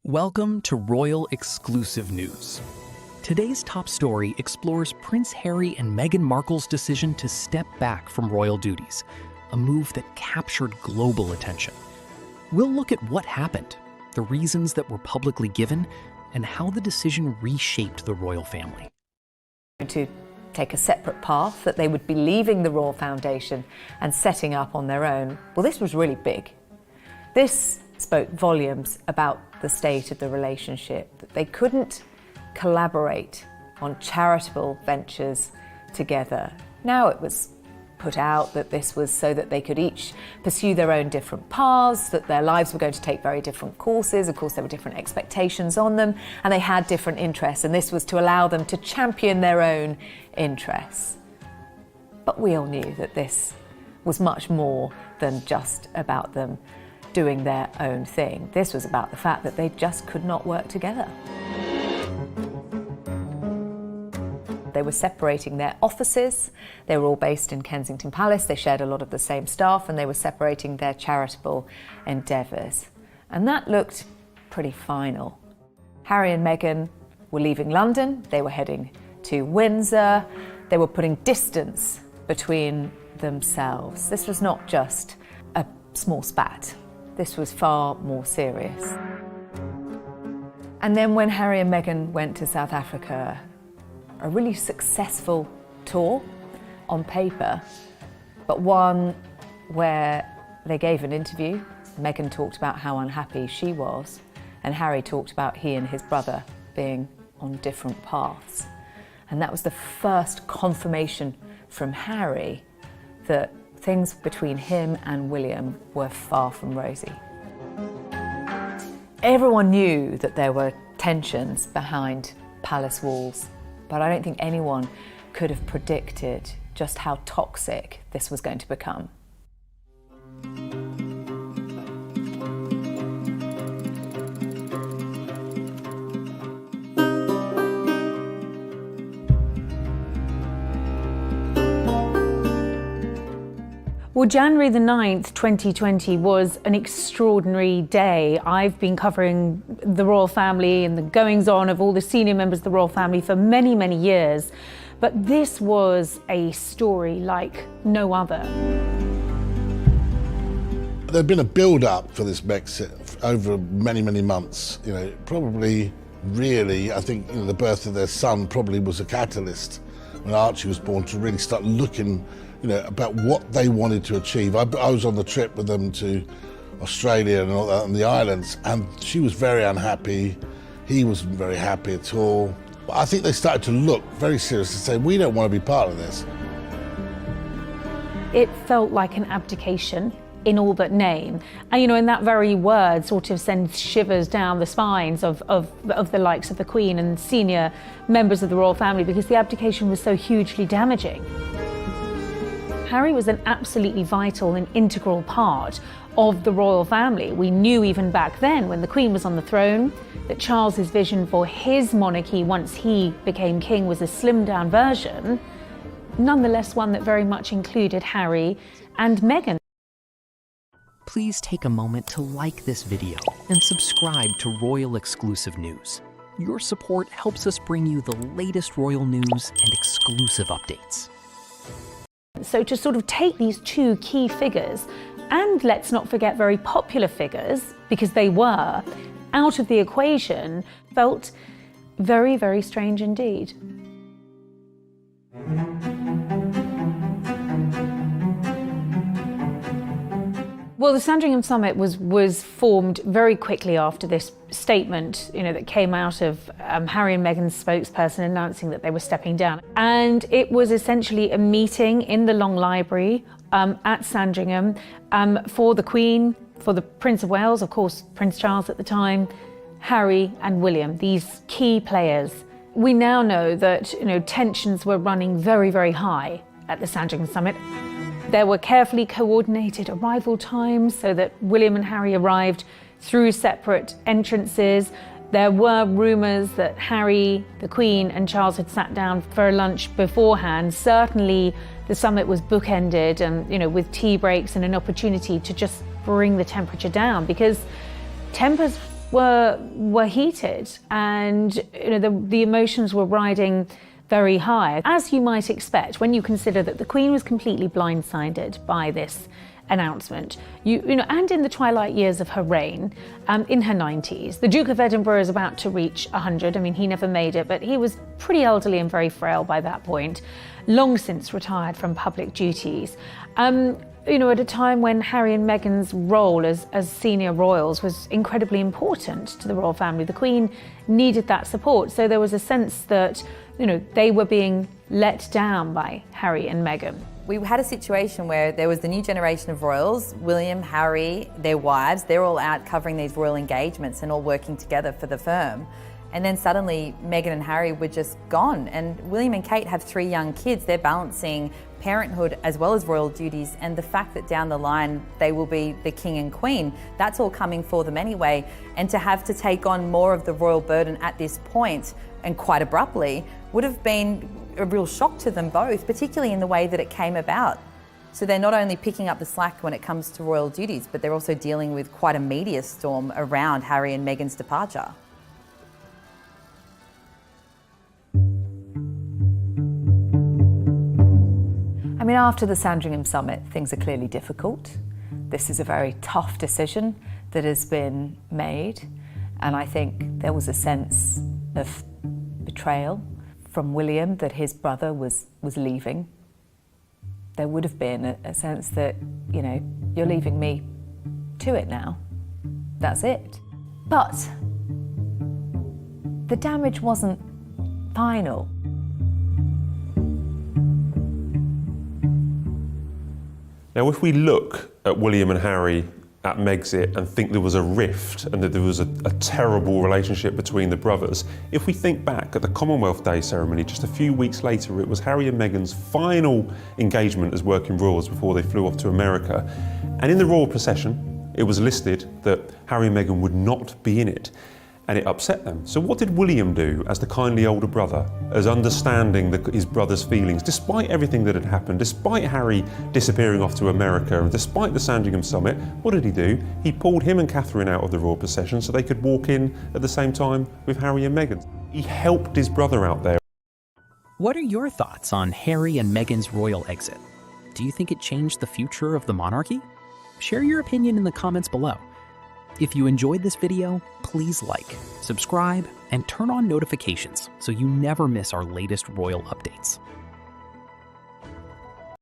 Welcome to Royal Exclusive News. Today's top story explores Prince Harry and Meghan Markle's decision to step back from royal duties, a move that captured global attention. We'll look at what happened, the reasons that were publicly given, and how the decision reshaped the royal family. To take a separate path, that they would be leaving the Royal Foundation and setting up on their own, well, this was really big. This spoke volumes about the state of the relationship, that they couldn't collaborate on charitable ventures together. Now it was put out that this was so that they could each pursue their own different paths, that their lives were going to take very different courses. Of course, there were different expectations on them, and they had different interests, and this was to allow them to champion their own interests. But we all knew that this was much more than just about them doing their own thing. This was about the fact that they just could not work together. They were separating their offices. They were all based in Kensington Palace. They shared a lot of the same staff, and they were separating their charitable endeavours. And that looked pretty final. Harry and Meghan were leaving London. They were heading to Windsor. They were putting distance between themselves. This was not just a small spat. This was far more serious. And then when Harry and Meghan went to South Africa, a really successful tour on paper, but one where they gave an interview. Meghan talked about how unhappy she was, and Harry talked about he and his brother being on different paths. And that was the first confirmation from Harry that things between him and William were far from rosy. Everyone knew that there were tensions behind palace walls, but I don't think anyone could have predicted just how toxic this was going to become. Well, January the 9th, 2020 was an extraordinary day. I've been covering the royal family and the goings-on of all the senior members of the royal family for many, many years. But this was a story like no other. There'd been a build-up for this Brexit over many, many months. Probably, really, I think the birth of their son probably was a catalyst when Archie was born to really start looking about what they wanted to achieve. I was on the trip with them to Australia and all that, and the islands, and she was very unhappy. He wasn't very happy at all. But I think they started to look very serious and say, we don't want to be part of this. It felt like an abdication in all but name. And in that very word sort of sends shivers down the spines of the likes of the Queen and senior members of the royal family, because the abdication was so hugely damaging. Harry was an absolutely vital and integral part of the royal family. We knew even back then, when the Queen was on the throne, that Charles's vision for his monarchy once he became king was a slimmed-down version, nonetheless one that very much included Harry and Meghan. Please take a moment to like this video and subscribe to Royal Exclusive News. Your support helps us bring you the latest royal news and exclusive updates. So to sort of take these two key figures, and let's not forget very popular figures, because they were, out of the equation, felt very, very strange indeed. Well, the Sandringham Summit was formed very quickly after this statement, that came out of Harry and Meghan's spokesperson announcing that they were stepping down. And it was essentially a meeting in the Long Library at Sandringham for the Queen, for the Prince of Wales, of course, Prince Charles at the time, Harry and William, these key players. We now know that, tensions were running very, very high at the Sandringham Summit. There were carefully coordinated arrival times so that William and Harry arrived through separate entrances. There were rumours that Harry, the Queen and Charles had sat down for a lunch beforehand. Certainly the summit was bookended and, with tea breaks and an opportunity to just bring the temperature down, because tempers were heated, and the emotions were riding very high, as you might expect when you consider that the Queen was completely blindsided by this announcement. And in the twilight years of her reign, in her 90s, the Duke of Edinburgh is about to reach 100. I mean, he never made it, but he was pretty elderly and very frail by that point, long since retired from public duties. At a time when Harry and Meghan's role as senior royals was incredibly important to the royal family. The Queen needed that support, so there was a sense that they were being let down by Harry and Meghan. We had a situation where there was the new generation of royals, William, Harry, their wives, they're all out covering these royal engagements and all working together for the firm. And then suddenly Meghan and Harry were just gone. And William and Kate have 3 young kids. They're balancing parenthood as well as royal duties, and the fact that down the line they will be the king and queen, that's all coming for them anyway. And to have to take on more of the royal burden at this point, and quite abruptly, would have been a real shock to them both, particularly in the way that it came about. So they're not only picking up the slack when it comes to royal duties, but they're also dealing with quite a media storm around Harry and Meghan's departure. I mean, after the Sandringham summit, things are clearly difficult. This is a very tough decision that has been made, and I think there was a sense of betrayal from William that his brother was leaving. There would have been a sense that, you're leaving me to it now. That's it. But the damage wasn't final. Now, if we look at William and Harry at Megxit and think there was a rift and that there was a terrible relationship between the brothers, if we think back at the Commonwealth Day ceremony, just a few weeks later, it was Harry and Meghan's final engagement as working royals before they flew off to America. And in the royal procession, it was listed that Harry and Meghan would not be in it, and it upset them. So what did William do as the kindly older brother, as understanding his brother's feelings, despite everything that had happened, despite Harry disappearing off to America, and despite the Sandringham summit? What did he do? He pulled him and Catherine out of the royal procession so they could walk in at the same time with Harry and Meghan. He helped his brother out there. What are your thoughts on Harry and Meghan's royal exit? Do you think it changed the future of the monarchy? Share your opinion in the comments below. If you enjoyed this video, please like, subscribe, and turn on notifications so you never miss our latest royal updates.